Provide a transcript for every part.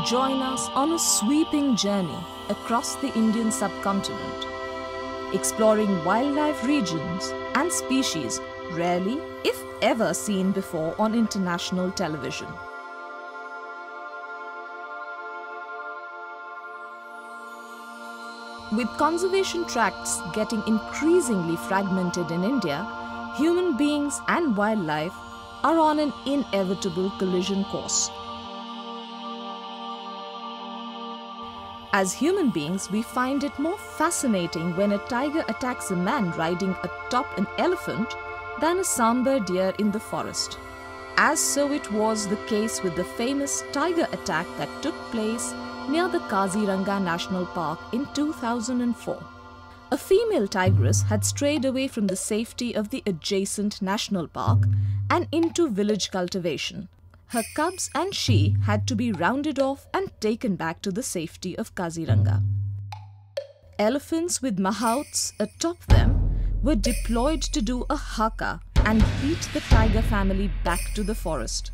Join us on a sweeping journey across the Indian subcontinent, exploring wildlife regions and species rarely, if ever, seen before on international television. With conservation tracts getting increasingly fragmented in India, human beings and wildlife are on an inevitable collision course. As human beings, we find it more fascinating when a tiger attacks a man riding atop an elephant than a sambar deer in the forest. As so it was the case with the famous tiger attack that took place near the Kaziranga National Park in 2004. A female tigress had strayed away from the safety of the adjacent national park and into village cultivation. Her cubs and she had to be rounded off and taken back to the safety of Kaziranga. Elephants with mahouts atop them were deployed to do a haka and beat the tiger family back to the forest.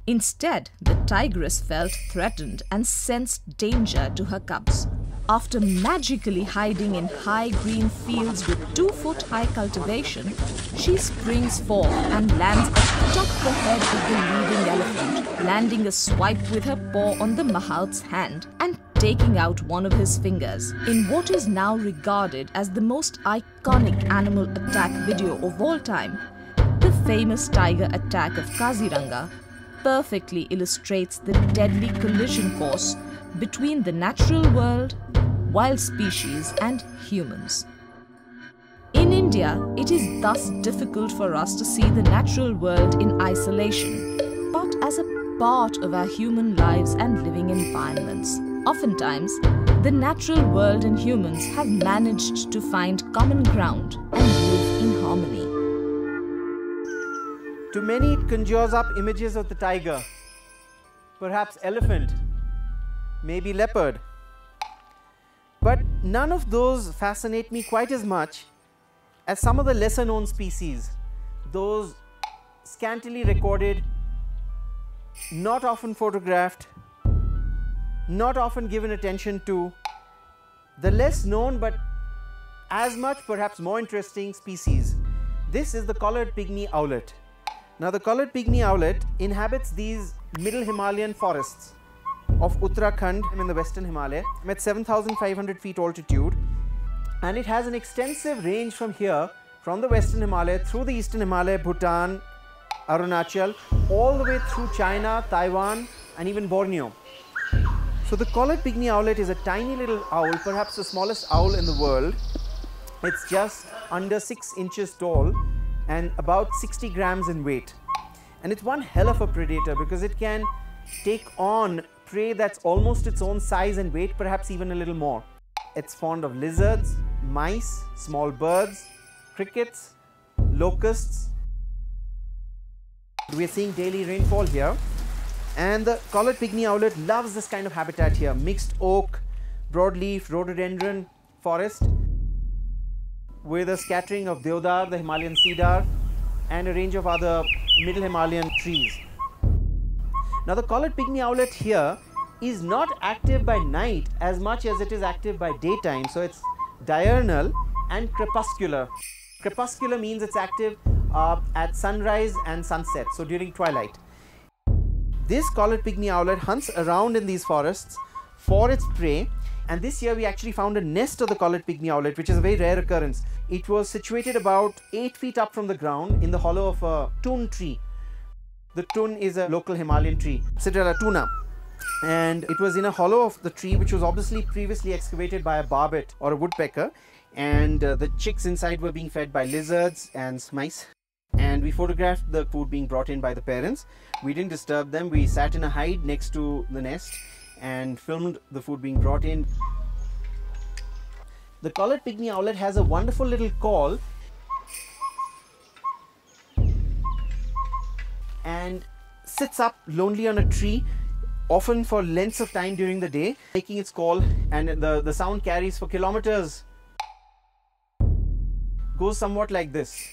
Instead, the tigress felt threatened and sensed danger to her cubs. After magically hiding in high green fields with 2-foot-high cultivation, she springs forth and lands atop the head of the leading elephant, landing a swipe with her paw on the mahout's hand and taking out one of his fingers. In what is now regarded as the most iconic animal attack video of all time, the famous tiger attack of Kaziranga perfectly illustrates the deadly collision course between the natural world, wild species and humans. In India, it is thus difficult for us to see the natural world in isolation, but as a part of our human lives and living environments. Oftentimes, the natural world and humans have managed to find common ground and live in harmony. To many, it conjures up images of the tiger, perhaps elephant, maybe leopard. But none of those fascinate me quite as much as some of the lesser known species, those scantily recorded, not often photographed, not often given attention to, the less known but as much, perhaps more interesting species. This is the collared pygmy owlet. Now, the collared pygmy owlet inhabits these middle Himalayan forests of Uttarakhand in the western Himalaya at 7,500 feet altitude, and it has an extensive range from here, from the western Himalaya through the eastern Himalaya, Bhutan, Arunachal, all the way through China, Taiwan and even Borneo. So the collared pygmy owlet is a tiny little owl, perhaps the smallest owl in the world. It's just under 6 inches tall and about 60 grams in weight. And it's one hell of a predator because it can take on prey that's almost its own size and weight, perhaps even a little more. It's fond of lizards, mice, small birds, crickets, locusts. We are seeing daily rainfall here, and the collared pygmy owlet loves this kind of habitat here: mixed oak, broadleaf, rhododendron forest with a scattering of deodar, the Himalayan cedar, and a range of other middle Himalayan trees. Now, the collared pygmy owlet here is not active by night as much as it is active by daytime. So it's diurnal and crepuscular. Crepuscular means it's active at sunrise and sunset, so during twilight. This collared pygmy owlet hunts around in these forests for its prey, and this year we actually found a nest of the collared pygmy owlet, which is a very rare occurrence. It was situated about 8 feet up from the ground in the hollow of a tun tree. The tun is a local Himalayan tree, Citella tuna, and it was in a hollow of the tree which was obviously previously excavated by a barbet or a woodpecker, and the chicks inside were being fed by lizards and mice. And we photographed the food being brought in by the parents. We didn't disturb them. We sat in a hide next to the nest and filmed the food being brought in. The collared pygmy owlet has a wonderful little call and sits up lonely on a tree, often for lengths of time during the day, making its call, and the sound carries for kilometers. Goes somewhat like this.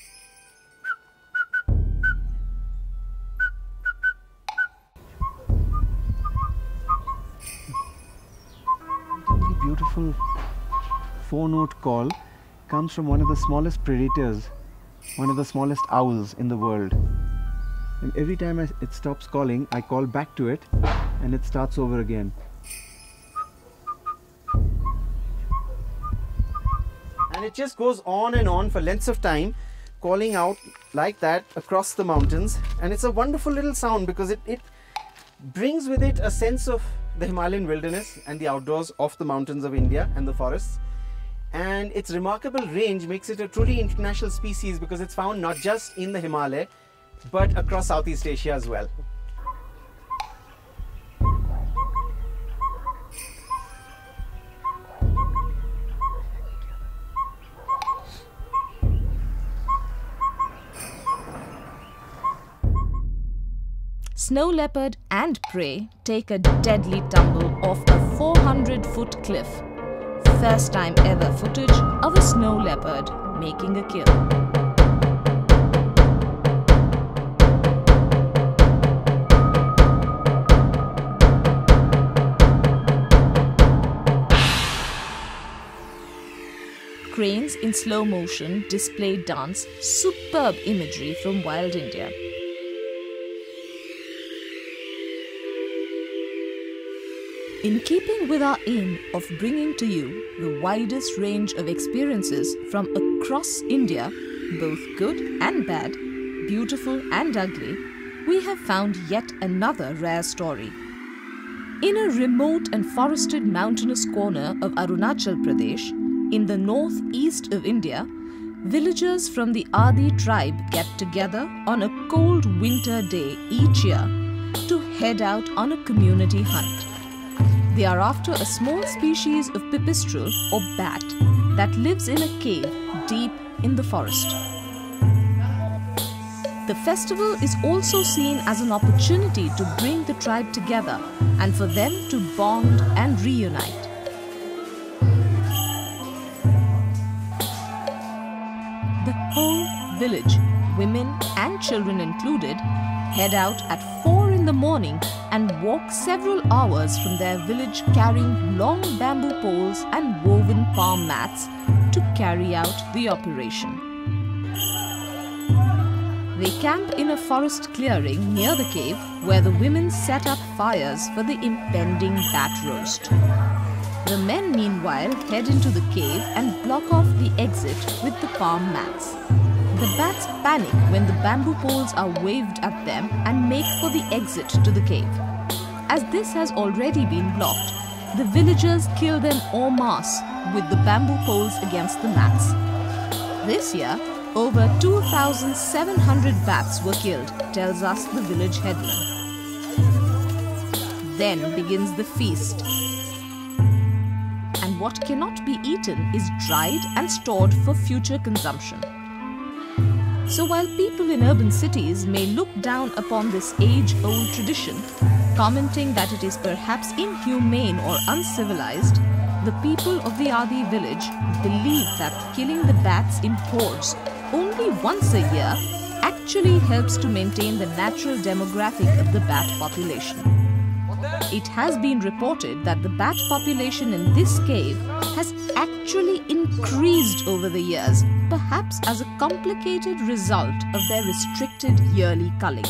wonderful 4-note call comes from one of the smallest predators, one of the smallest owls in the world. And every time it stops calling, I call back to it and it starts over again. And it just goes on and on for lengths of time, calling out like that across the mountains. And it's a wonderful little sound because it brings with it a sense of the Himalayan wilderness and the outdoors of the mountains of India and the forests. And its remarkable range makes it a truly international species because it's found not just in the Himalaya but across Southeast Asia as well. Snow leopard and prey take a deadly tumble off a 400-foot cliff. First time ever footage of a snow leopard making a kill. Cranes in slow motion display dance superb imagery from wild India. In keeping with our aim of bringing to you the widest range of experiences from across India, both good and bad, beautiful and ugly, we have found yet another rare story. In a remote and forested mountainous corner of Arunachal Pradesh, in the northeast of India, villagers from the Adi tribe get together on a cold winter day each year to head out on a community hunt. They are after a small species of pipistrelle or bat that lives in a cave deep in the forest. The festival is also seen as an opportunity to bring the tribe together and for them to bond and reunite. The whole village, women and children included, head out at 4 in the morning and walk several hours from their village carrying long bamboo poles and woven palm mats to carry out the operation. They camp in a forest clearing near the cave where the women set up fires for the impending bat roast. The men meanwhile head into the cave and block off the exit with the palm mats. The bats panic when the bamboo poles are waved at them and make for the exit to the cave. As this has already been blocked, the villagers kill them en masse with the bamboo poles against the mats. This year, over 2,700 bats were killed, tells us the village headman. Then begins the feast. And what cannot be eaten is dried and stored for future consumption. So while people in urban cities may look down upon this age-old tradition, commenting that it is perhaps inhumane or uncivilized, the people of the Adi village believe that killing the bats in hordes only once a year actually helps to maintain the natural demographic of the bat population. It has been reported that the bat population in this cave has actually increased over the years, perhaps as a complicated result of their restricted yearly culling.